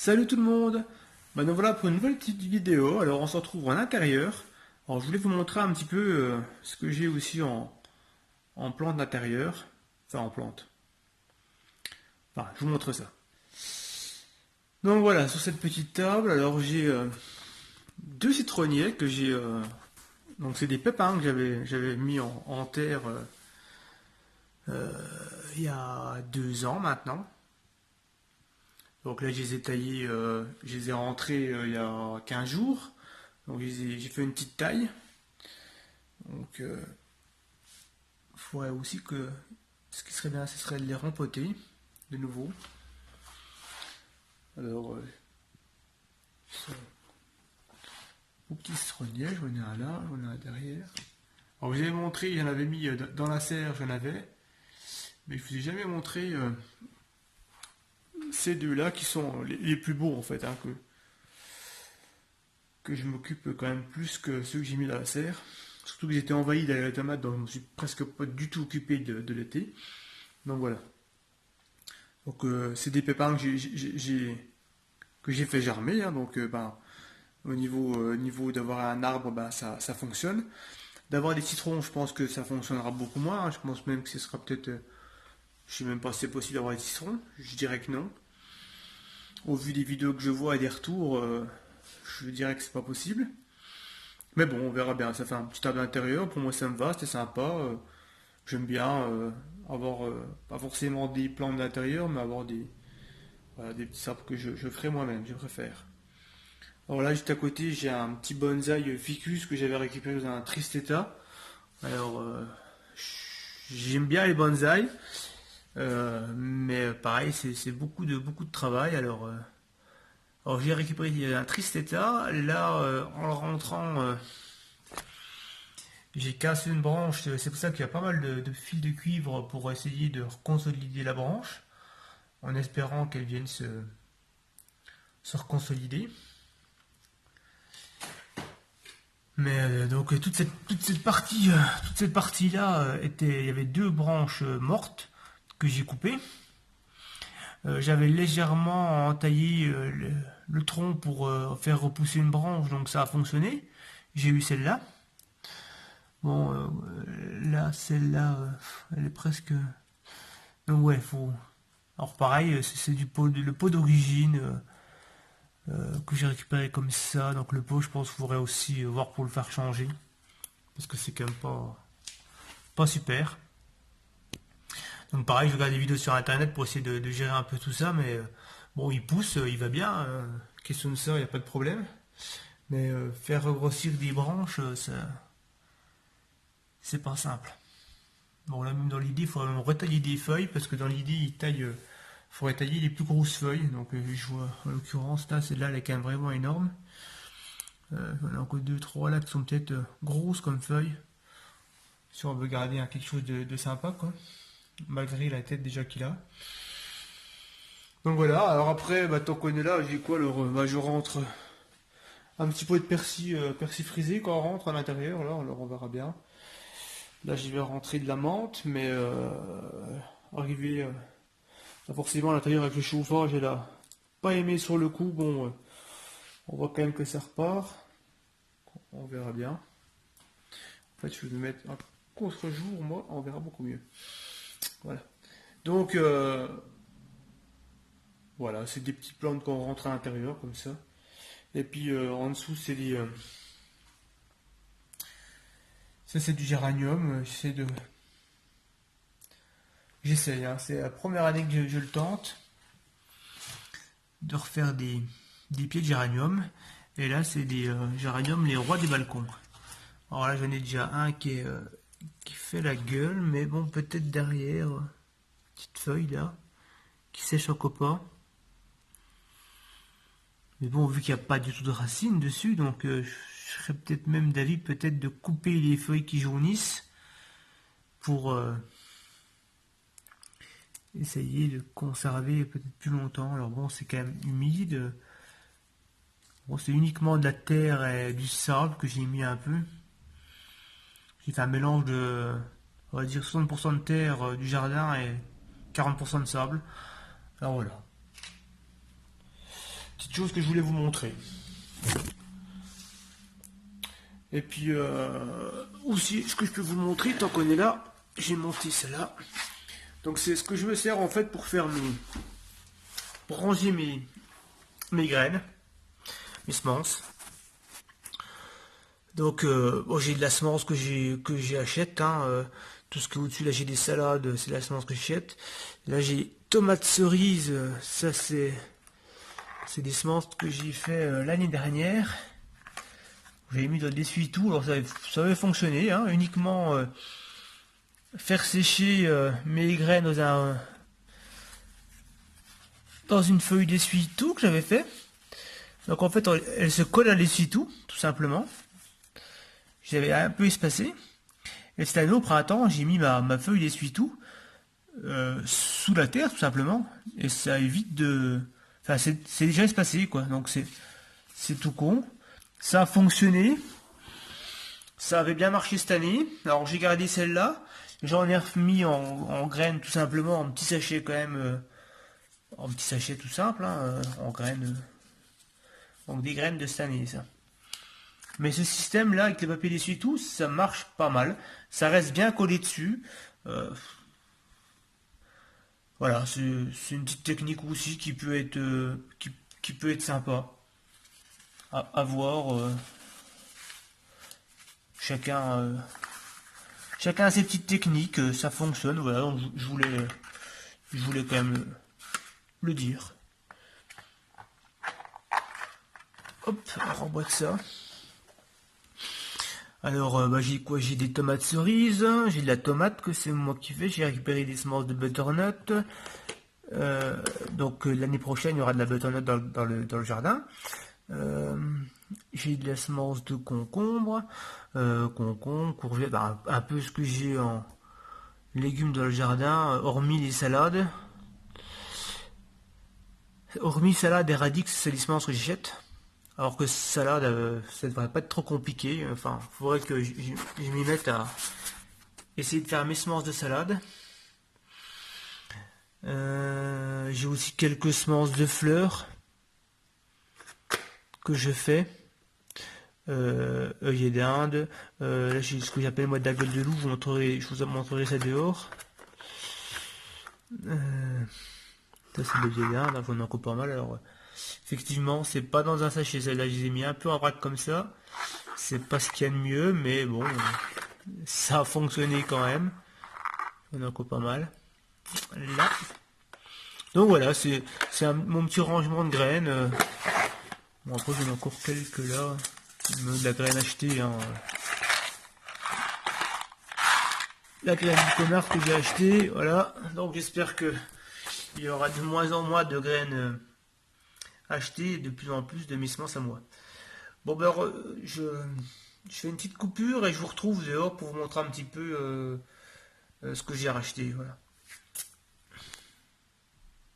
Salut tout le monde! Donc voilà pour une nouvelle petite vidéo. Alors on se retrouve en intérieur. Alors je voulais vous montrer un petit peu ce que j'ai aussi en plante d'intérieur. Enfin en plante. Enfin, je vous montre ça. Donc voilà, sur cette petite table, alors j'ai deux citronniers que j'ai. Donc c'est des pépins que j'avais mis en terre il y a 2 ans maintenant. Donc là, je les ai taillés, je les ai rentrés il y a 15 jours. Donc j'ai fait une petite taille. Donc il faudrait aussi que ce qui serait bien, ce serait de les rempoter de nouveau. Alors, au petit citronnier, j'en ai un là, j'en ai un derrière. Alors, je vous ai montré, j'en avais mis dans la serre, j'en avais. Mais je vous ai jamais montré ces deux-là qui sont les plus beaux en fait, hein, que je m'occupe quand même plus que ceux que j'ai mis dans la serre. Surtout que j'étais envahi d'aller la tomate, donc je me suis presque pas du tout occupé de l'été. Donc voilà. Donc c'est des pépins que j'ai fait germer, hein, donc au niveau d'avoir un arbre, ça fonctionne. D'avoir des citrons, je pense que ça fonctionnera beaucoup moins, hein. Je pense même que ce sera peut-être, je sais même pas si c'est possible d'avoir des citrons. Je dirais que non. Au vu des vidéos que je vois et des retours, je dirais que c'est pas possible. Mais bon, on verra bien. Ça fait un petit arbre d'intérieur. Pour moi, ça me va, c'était sympa. J'aime bien avoir, pas forcément des plantes d'intérieur, mais avoir voilà, des petits arbres que je ferai moi-même, je préfère. Alors là, juste à côté, j'ai un petit bonsaï ficus que j'avais récupéré dans un triste état. Alors, j'aime bien les bonsaïs, mais pareil, c'est beaucoup de travail. Alors j'ai récupéré un triste état. Là, en le rentrant, j'ai cassé une branche. C'est pour ça qu'il y a pas mal de fils de cuivre pour essayer de consolider la branche, en espérant qu'elle vienne se reconsolider. Mais donc toute cette partie là il y avait deux branches mortes que j'ai coupées. J'avais légèrement entaillé le tronc pour faire repousser une branche, donc ça a fonctionné. J'ai eu celle-là. Bon, là, celle-là, elle est presque. Donc ouais, faut. Alors pareil, c'est le pot d'origine que j'ai récupéré comme ça. Donc le pot, je pense, qu'il faudrait aussi voir pour le faire changer, parce que c'est quand même pas super. Donc pareil, je regarde des vidéos sur internet pour essayer de gérer un peu tout ça, mais bon, il pousse, il va bien. Question de ça, il n'y a pas de problème. Mais faire regrossir des branches, c'est pas simple. Bon, là, même dans l'idée, il faudrait même retailler des feuilles, parce que dans l'idée, il faudrait tailler les plus grosses feuilles. Donc, je vois, en l'occurrence, là, celle-là, elle est quand même vraiment énorme. J'en ai encore deux, trois là qui sont peut-être grosses comme feuilles. Si on veut garder quelque chose de sympa, quoi. Malgré la tête déjà qu'il a. Donc voilà, alors après, tant qu'on est là, j'ai quoi alors, je rentre un petit peu de persil frisé quand on rentre à l'intérieur, là, alors on verra bien. Là, j'y vais rentrer de la menthe, mais arrivé forcément à l'intérieur avec le chauffage, elle a pas aimé sur le coup. Bon, on voit quand même que ça repart. On verra bien. En fait, je vais me mettre un contre-jour, moi, on verra beaucoup mieux. Voilà. Donc, voilà, c'est des petites plantes qu'on rentre à l'intérieur, comme ça. Et puis, en dessous, ça, c'est du géranium. J'essaye, hein. C'est la première année que je le tente de refaire des pieds de géranium. Et là, c'est des géraniums, les rois des balcons. Alors là, j'en ai déjà un qui fait la gueule, mais bon, peut-être derrière, petite feuille là, qui sèche encore pas. Mais bon, vu qu'il n'y a pas du tout de racines dessus, donc je serais peut-être même d'avis peut-être de couper les feuilles qui jaunissent pour essayer de conserver peut-être plus longtemps. Alors bon, c'est quand même humide. Bon, c'est uniquement de la terre et du sable que j'ai mis un peu. J'ai fait un mélange de, on va dire 60% de terre du jardin et 40% de sable. Alors voilà. petite chose que je voulais vous montrer. Et puis aussi, ce que je peux vous montrer, tant qu'on est là, j'ai monté celle-là. Donc c'est ce que je me sers en fait pour faire pour ranger mes graines, mes semences. Donc bon, j'ai de la semence que j'achète, hein, tout ce qui est au-dessus, là j'ai des salades, c'est la semence que j'achète. Là j'ai tomates cerises, ça c'est des semences que j'ai fait l'année dernière. J'ai mis dans l'essuie-tout, alors ça avait fonctionné, hein, uniquement faire sécher mes graines dans une feuille d'essuie-tout que j'avais fait. Donc en fait, elle se colle à l'essuie-tout, tout simplement. J'avais un peu espacé. Et cette année, au printemps, j'ai mis ma feuille d'essuie-tout sous la terre, tout simplement. Et ça évite de... Enfin, c'est déjà espacé, quoi. Donc c'est tout con. Ça a fonctionné. Ça avait bien marché cette année. Alors j'ai gardé celle-là. J'en ai remis en graines, tout simplement, en petit sachet quand même. En petit sachet tout simple, hein, en graines. Donc des graines de cette année, ça. Mais ce système-là, avec les papiers d'essuie-tout, ça marche pas mal. Ça reste bien collé dessus. Voilà, c'est une petite technique aussi qui peut être, qui peut être sympa à voir. Chacun a ses petites techniques, ça fonctionne. Voilà, donc je voulais quand même le dire. Hop, on remboîte ça. Alors, j'ai quoi? J'ai des tomates cerises, j'ai de la tomate que c'est moi qui fais, j'ai récupéré des semences de butternut. Donc l'année prochaine, il y aura de la butternut dans le jardin. J'ai de la semence de concombre, courgettes, un peu ce que j'ai en légumes dans le jardin, hormis les salades. Hormis salade et radix, c'est les semences que j'achète. Alors que salade, ça devrait pas être trop compliqué. Enfin, il faudrait que je m'y mette à essayer de faire mes semences de salade. J'ai aussi quelques semences de fleurs que je fais. Œillet d'Inde. Là, j'ai ce que j'appelle moi de la gueule de loup. Je vous montrerai ça dehors. Ça, c'est de l'œillet d'Inde. J'en ai encore pas mal. Alors, effectivement, c'est pas dans un sachet. Celle-là, je les ai mis un peu en vrac comme ça. C'est pas ce qu'il y a de mieux, mais bon, ça a fonctionné quand même. On a encore pas mal. Là. Donc voilà, c'est mon petit rangement de graines. Bon, après, j'en ai encore quelques là. De la graine achetée. Hein. La graine du commerce que j'ai achetée. Voilà. Donc j'espère que il y aura de moins en moins de graines achetées et de plus en plus de mes semences à moi. Bon, ben, je fais une petite coupure et je vous retrouve dehors pour vous montrer un petit peu ce que j'ai racheté. Voilà.